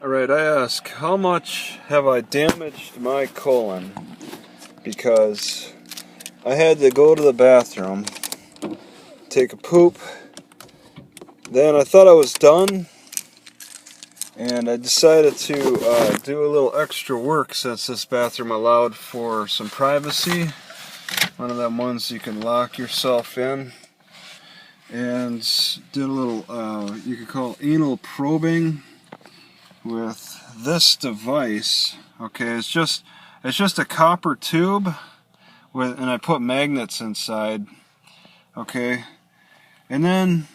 Alright, I ask, how much have I damaged my colon? Because I had to go to the bathroom, take a poop, then I thought I was done, and I decided to do a little extra work since this bathroom allowed for some privacy. One of them ones you can lock yourself in. And did a little, you could call it anal probing with this device. Okay, it's just a copper tube and I put magnets inside. Okay, and then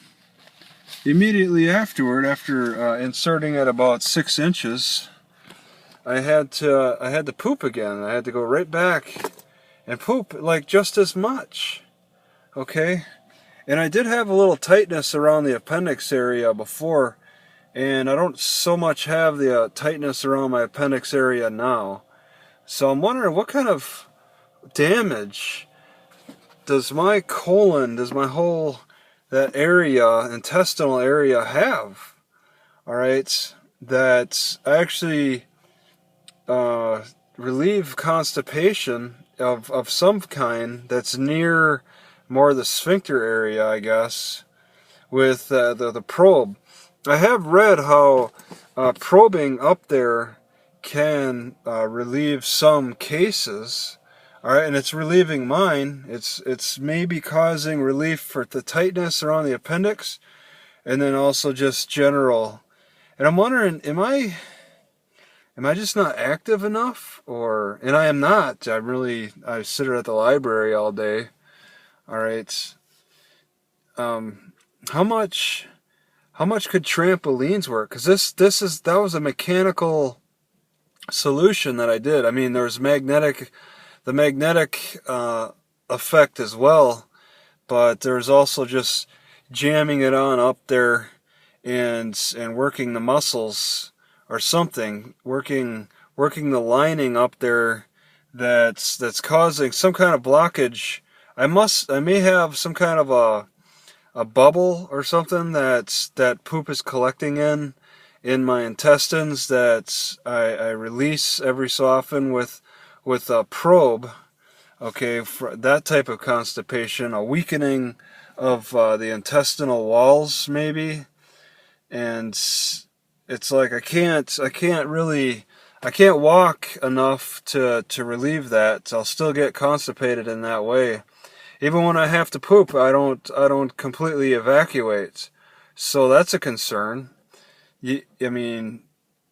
immediately afterward, after inserting it about 6 inches, I had to poop again. I had to go right back and poop like just as much. Okay, and I did have a little tightness around the appendix area before, and I don't so much have the tightness around my appendix area now. So I'm wondering what kind of damage does my colon, does my whole, that area, intestinal area have? Alright, that actually relieve constipation of some kind that's near more the sphincter area, I guess, with the probe. I have read how probing up there can relieve some cases. Alright, and it's relieving mine. It's maybe causing relief for the tightness around the appendix, and then also just general. And I'm wondering, am I just not active enough? And I am not. I sit at the library all day. Alright. How much could trampolines work? Because that was a mechanical solution that I did. I mean, there's the magnetic effect as well, but there's also just jamming it on up there and working the muscles or something, working the lining up there that's causing some kind of blockage. I may have some kind of a bubble or something that poop is collecting in my intestines that I release every so often with a probe. Okay, for that type of constipation, a weakening of the intestinal walls maybe, and it's like I can't walk enough to relieve that. I'll still get constipated in that way. Even when I have to poop, I don't completely evacuate. So that's a concern. I mean,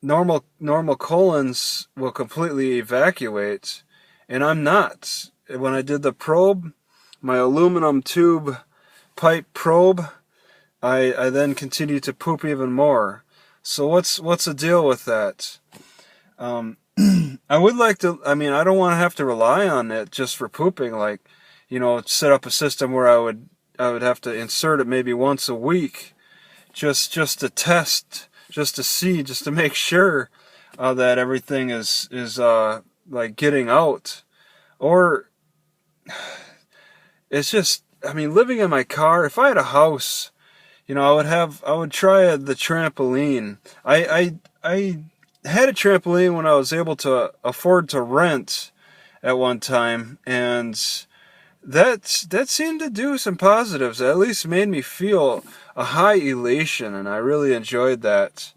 normal colons will completely evacuate, and I'm not. When I did the probe, my aluminum tube pipe probe, I then continued to poop even more. So what's the deal with that? I would like to. I mean, I don't want to have to rely on it just for pooping. Like, set up a system where I would have to insert it maybe once a week, just to test, just to see, just to make sure that everything is like getting out. Or it's just, I mean, living in my car. If I had a house, I would try the trampoline. I had a trampoline when I was able to afford to rent at one time, and that seemed to do some positives. It at least made me feel a high elation, and I really enjoyed that.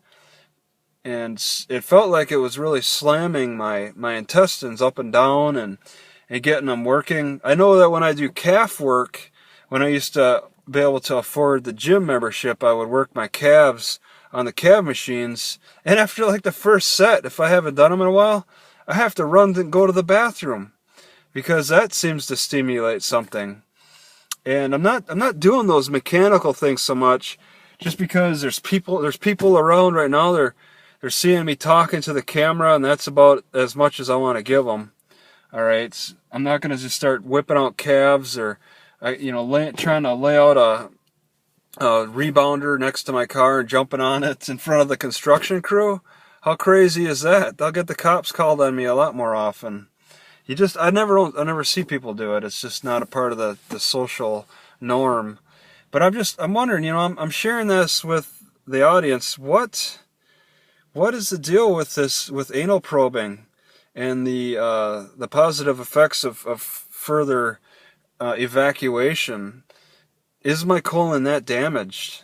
And it felt like it was really slamming my intestines up and down and getting them working. I know that when I do calf work, when I used to be able to afford the gym membership, I would work my calves on the calf machines. And after like the first set, if I haven't done them in a while, I have to run and go to the bathroom, because that seems to stimulate something. And I'm not doing those mechanical things so much, just because there's people around right now. They're seeing me talking to the camera, and that's about as much as I want to give them. All right, I'm not gonna just start whipping out calves or trying to lay out a rebounder next to my car and jumping on it in front of the construction crew. How crazy is that? They'll get the cops called on me a lot more often. I never see people do it. It's just not a part of the social norm. But I'm wondering, I'm sharing this with the audience. What what is the deal with this, with anal probing and the positive effects of further evacuation? Is my colon that damaged?